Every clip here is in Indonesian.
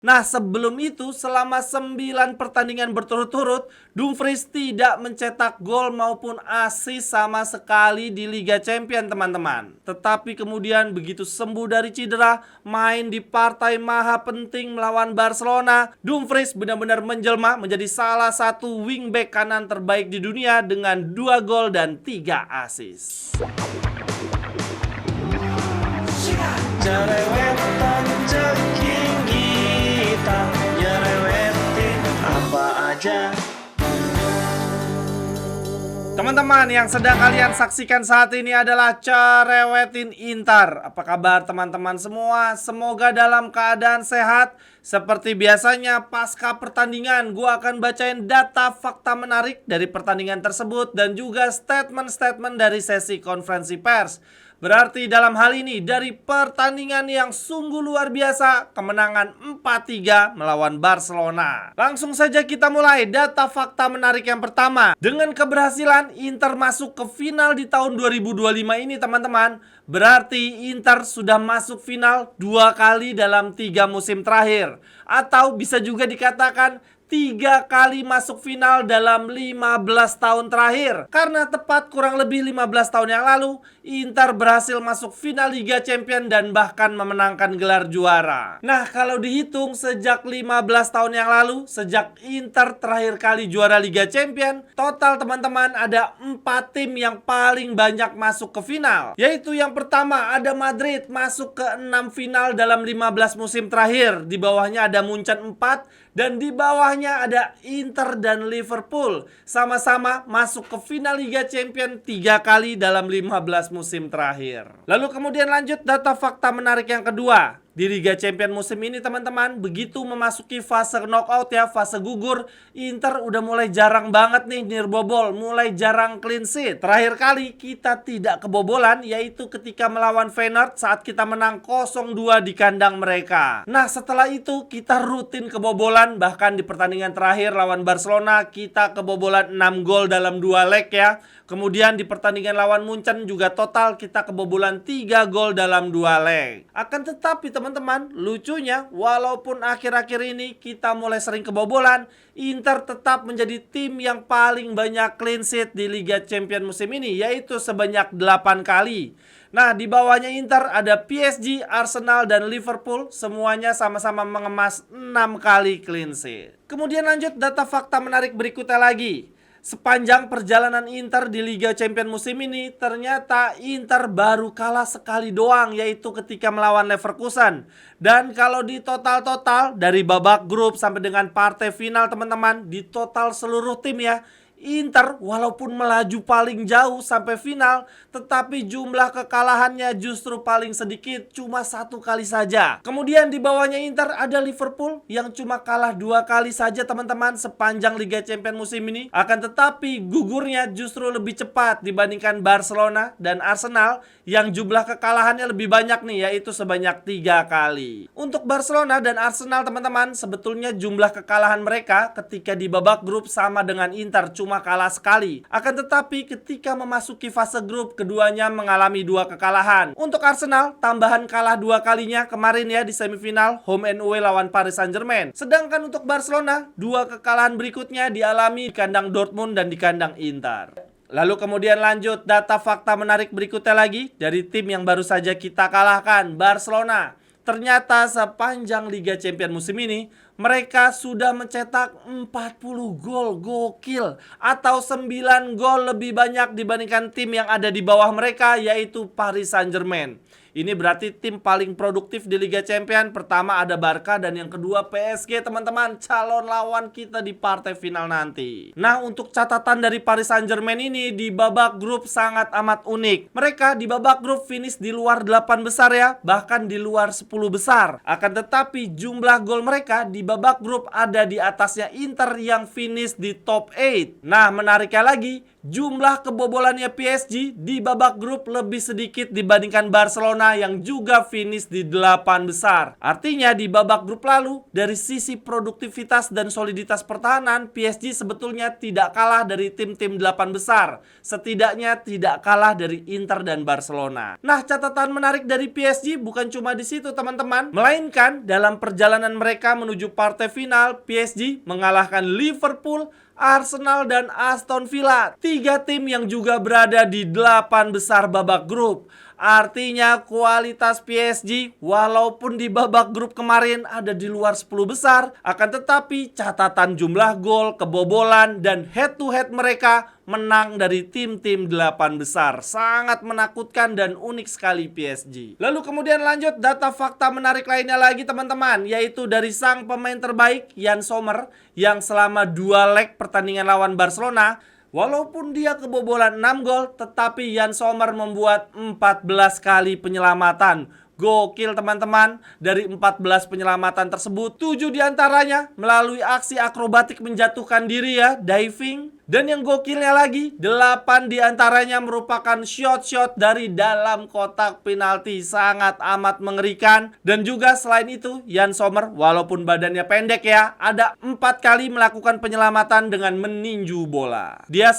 Nah, sebelum itu selama 9 pertandingan berturut-turut, Dumfries tidak mencetak gol maupun assist sama sekali di Liga Champions, teman-teman. Tetapi kemudian begitu sembuh dari cedera, main di partai maha penting melawan Barcelona, Dumfries benar-benar menjelma menjadi salah satu wingback kanan terbaik di dunia dengan 2 gol dan 3 assist. Jerewetan ceking kita, nyerewetin apa aja. Teman-teman, yang sedang kalian saksikan saat ini adalah Cerewetin Inter. Apa kabar teman-teman semua? Semoga dalam keadaan sehat. Seperti biasanya pasca pertandingan, gue akan bacain data fakta menarik dari pertandingan tersebut dan juga statement-statement dari sesi konferensi pers. Berarti dalam hal ini dari pertandingan yang sungguh luar biasa, kemenangan 4-3 melawan Barcelona. Langsung saja kita mulai data fakta menarik yang pertama. Dengan keberhasilan Inter masuk ke final di tahun 2025 ini teman-teman, berarti Inter sudah masuk final 2 kali dalam 3 musim terakhir. Atau bisa juga dikatakan 3 kali masuk final dalam 15 tahun terakhir. Karena tepat kurang lebih 15 tahun yang lalu, Inter berhasil masuk final Liga Champions dan bahkan memenangkan gelar juara. Nah, kalau dihitung sejak 15 tahun yang lalu, sejak Inter terakhir kali juara Liga Champions, total teman-teman ada 4 tim yang paling banyak masuk ke final. Yaitu yang pertama ada Madrid masuk ke 6 final dalam 15 musim terakhir. Di bawahnya ada Munchen 4 dan di bawahnya ada Inter dan Liverpool. Sama-sama masuk ke final Liga Champions 3 kali dalam 15 musim terakhir. Lalu kemudian lanjut data fakta menarik yang kedua. Di Liga Champions musim ini teman-teman, begitu memasuki fase knockout ya, fase gugur, Inter udah mulai jarang banget nih nirbobol, mulai jarang clean sheet. Terakhir kali kita tidak kebobolan yaitu ketika melawan Feyenoord saat kita menang 0-2 di kandang mereka. Nah, setelah itu kita rutin kebobolan, bahkan di pertandingan terakhir lawan Barcelona kita kebobolan 6 gol dalam 2 leg ya. Kemudian di pertandingan lawan Munchen juga total kita kebobolan 3 gol dalam 2 leg. Akan tetapi teman-teman, lucunya walaupun akhir-akhir ini kita mulai sering kebobolan, Inter tetap menjadi tim yang paling banyak clean sheet di Liga Champions musim ini, yaitu sebanyak 8 kali. Nah, di bawahnya Inter ada PSG, Arsenal, dan Liverpool. Semuanya sama-sama mengemas 6 kali clean sheet. Kemudian lanjut data fakta menarik berikutnya lagi. Sepanjang perjalanan Inter di Liga Champions musim ini, ternyata Inter baru kalah sekali doang, yaitu ketika melawan Leverkusen. Dan kalau di total-total dari babak grup sampai dengan partai final teman-teman, di total seluruh tim ya, Inter walaupun melaju paling jauh sampai final, tetapi jumlah kekalahannya justru paling sedikit, cuma 1 kali saja. Kemudian di bawahnya Inter ada Liverpool yang cuma kalah 2 kali saja teman-teman sepanjang Liga Champions musim ini. Akan tetapi gugurnya justru lebih cepat dibandingkan Barcelona dan Arsenal yang jumlah kekalahannya lebih banyak nih, yaitu sebanyak 3 kali. Untuk Barcelona dan Arsenal teman-teman, sebetulnya jumlah kekalahan mereka ketika di babak grup sama dengan Inter, cuma kalah sekali. Akan tetapi ketika memasuki fase grup, keduanya mengalami 2 kekalahan. Untuk Arsenal, tambahan kalah 2 kalinya kemarin ya di semifinal home and away lawan Paris Saint-Germain. Sedangkan untuk Barcelona, 2 kekalahan berikutnya dialami di kandang Dortmund dan di kandang Inter. Lalu kemudian lanjut data fakta menarik berikutnya lagi dari tim yang baru saja kita kalahkan, Barcelona. Ternyata sepanjang Liga Champions musim ini mereka sudah mencetak 40 gol, gokil. Atau 9 gol lebih banyak dibandingkan tim yang ada di bawah mereka, yaitu Paris Saint-Germain. Ini berarti tim paling produktif di Liga Champions. Pertama ada Barca dan yang kedua PSG teman-teman, calon lawan kita di partai final nanti. Nah, untuk catatan dari Paris Saint-Germain ini di babak grup sangat amat unik. Mereka di babak grup finish di luar 8 besar ya, bahkan di luar 10 besar. Akan tetapi jumlah gol mereka di babak grup ada di atasnya Inter yang finish di top 8. Nah, menariknya lagi, jumlah kebobolannya PSG di babak grup lebih sedikit dibandingkan Barcelona yang juga finish di 8 besar. Artinya di babak grup lalu, dari sisi produktivitas dan soliditas pertahanan, PSG sebetulnya tidak kalah dari tim-tim 8 besar. Setidaknya tidak kalah dari Inter dan Barcelona. Nah, catatan menarik dari PSG bukan cuma di situ teman-teman, melainkan dalam perjalanan mereka menuju partai final, PSG mengalahkan Liverpool, Arsenal, dan Aston Villa. 3 tim yang juga berada di 8 besar babak grup. Artinya kualitas PSG walaupun di babak grup kemarin ada di luar 10 besar, akan tetapi catatan jumlah gol, kebobolan, dan head to head mereka menang dari tim-tim 8 besar. Sangat menakutkan dan unik sekali PSG. Lalu kemudian lanjut data fakta menarik lainnya lagi teman-teman, yaitu dari sang pemain terbaik Yann Sommer yang selama 2 leg pertandingan lawan Barcelona, walaupun dia kebobolan 6 gol, tetapi Yann Sommer membuat 14 kali penyelamatan. Gokil teman-teman. Dari 14 penyelamatan tersebut, 7 diantaranya melalui aksi akrobatik menjatuhkan diri ya, diving. Dan yang gokilnya lagi, 8 diantaranya merupakan shot-shot dari dalam kotak penalti. Sangat amat mengerikan. Dan juga selain itu, Yann Sommer walaupun badannya pendek ya, ada 4 kali melakukan penyelamatan dengan meninju bola. Dia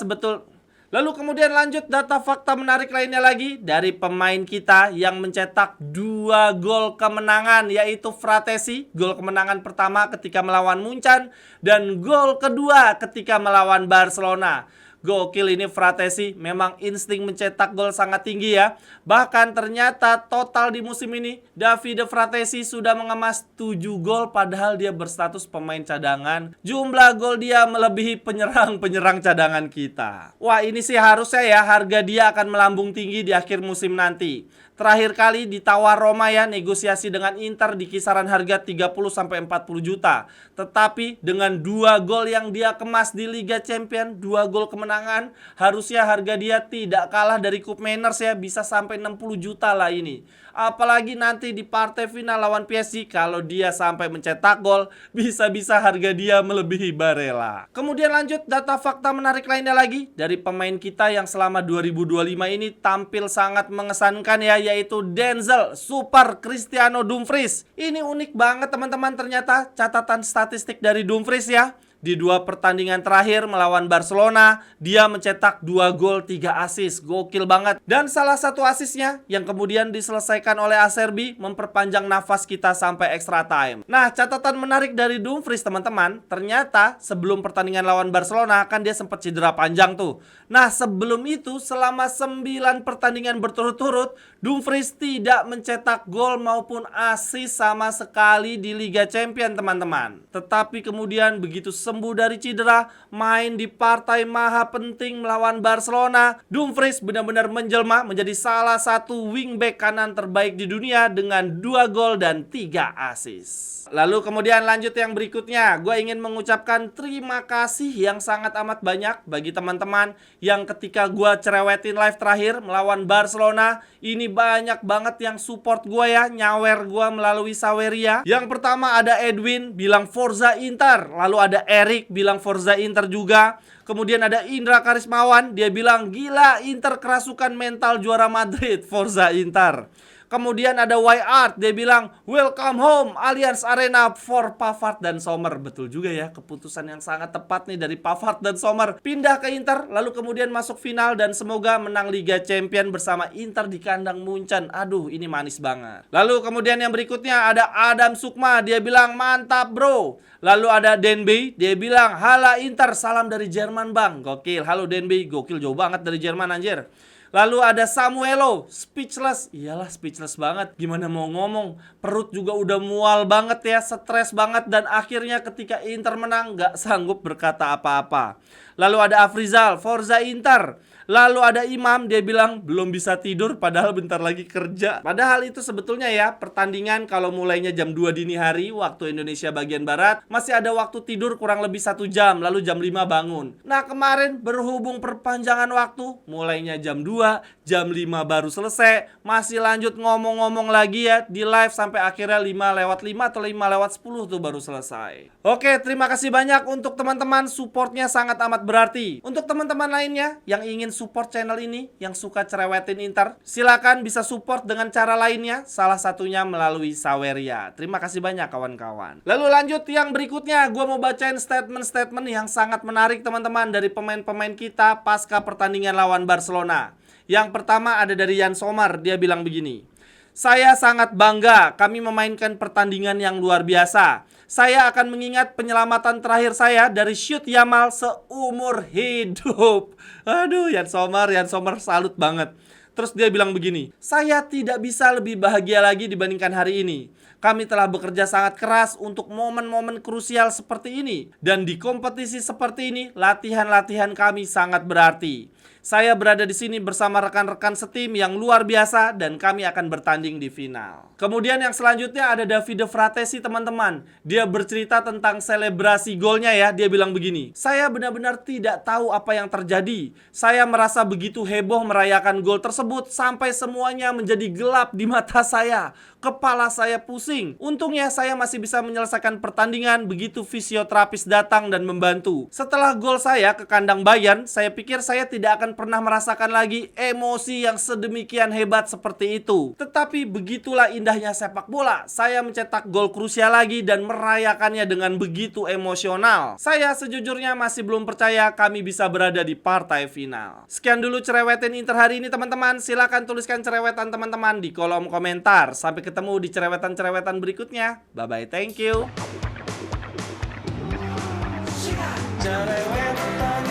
Lalu kemudian lanjut data fakta menarik lainnya lagi dari pemain kita yang mencetak 2 gol kemenangan, yaitu Fratesi. Gol kemenangan pertama ketika melawan Munchen dan gol kedua ketika melawan Barcelona. Gokil ini Fratesi, memang insting mencetak gol sangat tinggi ya. Bahkan ternyata total di musim ini Davide Fratesi sudah mengemas 7 gol padahal dia berstatus pemain cadangan. Jumlah gol dia melebihi penyerang-penyerang cadangan kita. Wah, ini sih harusnya ya harga dia akan melambung tinggi di akhir musim nanti. Terakhir kali ditawar Roma ya, negosiasi dengan Inter di kisaran harga 30-40 juta. Tetapi dengan 2 gol yang dia kemas di Liga Champions, 2 gol kemenangan, harusnya harga dia tidak kalah dari Cup Manners ya, bisa sampai 60 juta lah ini. Apalagi nanti di partai final lawan PSG, kalau dia sampai mencetak gol, bisa-bisa harga dia melebihi Barella. Kemudian lanjut data fakta menarik lainnya lagi dari pemain kita yang selama 2025 ini tampil sangat mengesankan ya, yaitu Denzel Super Cristiano Dumfries. Ini unik banget teman-teman, ternyata catatan statistik dari Dumfries ya. Di 2 pertandingan terakhir melawan Barcelona, dia mencetak 2 gol 3 assist. Gokil banget. Dan salah satu asisnya yang kemudian diselesaikan oleh Acerbi memperpanjang nafas kita sampai extra time. Nah, catatan menarik dari Dumfries teman-teman, ternyata sebelum pertandingan lawan Barcelona kan dia sempat cedera panjang tuh. Nah, sebelum itu selama 9 pertandingan berturut-turut, Dumfries tidak mencetak gol maupun assist sama sekali di Liga Champions teman-teman. Tetapi kemudian begitu sembuh dari cedera, main di partai maha penting melawan Barcelona, Dumfries benar-benar menjelma menjadi salah satu wingback kanan terbaik di dunia dengan 2 gol dan 3 assist. Lalu kemudian lanjut yang berikutnya, gue ingin mengucapkan terima kasih yang sangat amat banyak bagi teman-teman yang ketika gue cerewetin live terakhir melawan Barcelona, ini banyak banget yang support gue ya, nyawer gue melalui Saweria. Yang pertama ada Edwin bilang Forza Inter, lalu ada Erik bilang Forza Inter juga. Kemudian ada Indra Karismawan, dia bilang gila Inter kerasukan mental juara Madrid, Forza Inter. Kemudian ada Y-Art, dia bilang welcome home Allianz Arena for Pavard dan Sommer. Betul juga ya, keputusan yang sangat tepat nih dari Pavard dan Sommer. Pindah ke Inter, lalu kemudian masuk final dan semoga menang Liga Champions bersama Inter di kandang Munchen. Aduh, ini manis banget. Lalu kemudian yang berikutnya ada Adam Sukma, dia bilang mantap bro. Lalu ada Denby, dia bilang hala Inter, salam dari Jerman bang. Gokil, halo Denby, gokil jauh banget dari Jerman anjir. Lalu ada Samuelo, speechless. Iyalah speechless banget, gimana mau ngomong. Perut juga udah mual banget ya, stres banget. Dan akhirnya ketika Inter menang gak sanggup berkata apa-apa. Lalu ada Afrizal, Forza Inter. Lalu ada Imam, dia bilang belum bisa tidur padahal bentar lagi kerja. Padahal itu sebetulnya ya, pertandingan kalau mulainya jam 2 dini hari waktu Indonesia bagian Barat, masih ada waktu tidur kurang lebih 1 jam, lalu jam 5 bangun. Nah kemarin berhubung perpanjangan waktu, mulainya jam 2, jam 5 baru selesai, masih lanjut ngomong-ngomong lagi ya di live sampai akhirnya 5:05 atau 5:10 tuh baru selesai. Oke, terima kasih banyak untuk teman-teman, supportnya sangat amat sangat berarti. Untuk teman-teman lainnya yang ingin support channel ini, yang suka cerewetin Inter, silakan bisa support dengan cara lainnya, salah satunya melalui Saweria. Terima kasih banyak kawan-kawan. Lalu lanjut yang berikutnya, gue mau bacain statement-statement yang sangat menarik teman-teman dari pemain-pemain kita pasca pertandingan lawan Barcelona. Yang pertama ada dari Yann Sommer, dia bilang begini. Saya sangat bangga, kami memainkan pertandingan yang luar biasa. Saya akan mengingat penyelamatan terakhir saya dari shoot Yamal seumur hidup. Aduh, Yann Sommer salut banget. Terus dia bilang begini, saya tidak bisa lebih bahagia lagi dibandingkan hari ini. Kami telah bekerja sangat keras untuk momen-momen krusial seperti ini. Dan di kompetisi seperti ini, latihan-latihan kami sangat berarti. Saya berada di sini bersama rekan-rekan setim yang luar biasa dan kami akan bertanding di final. Kemudian yang selanjutnya ada Davide Fratesi teman-teman. Dia bercerita tentang selebrasi golnya ya. Dia bilang begini, saya benar-benar tidak tahu apa yang terjadi. Saya merasa begitu heboh merayakan gol tersebut sampai semuanya menjadi gelap di mata saya. Kepala saya pusing. Untungnya saya masih bisa menyelesaikan pertandingan begitu fisioterapis datang dan membantu. Setelah gol saya ke kandang Bayern, saya pikir saya tidak akan pernah merasakan lagi emosi yang sedemikian hebat seperti itu. Tetapi begitulah indahnya sepak bola. Saya mencetak gol krusial lagi dan merayakannya dengan begitu emosional. Saya sejujurnya masih belum percaya kami bisa berada di partai final. Sekian dulu cerewetin Inter hari ini teman-teman. Silahkan tuliskan cerewetan teman-teman di kolom komentar. Sampai ketemu di cerewetan-cerewetan berikutnya. Bye-bye, thank you. Cerewetan,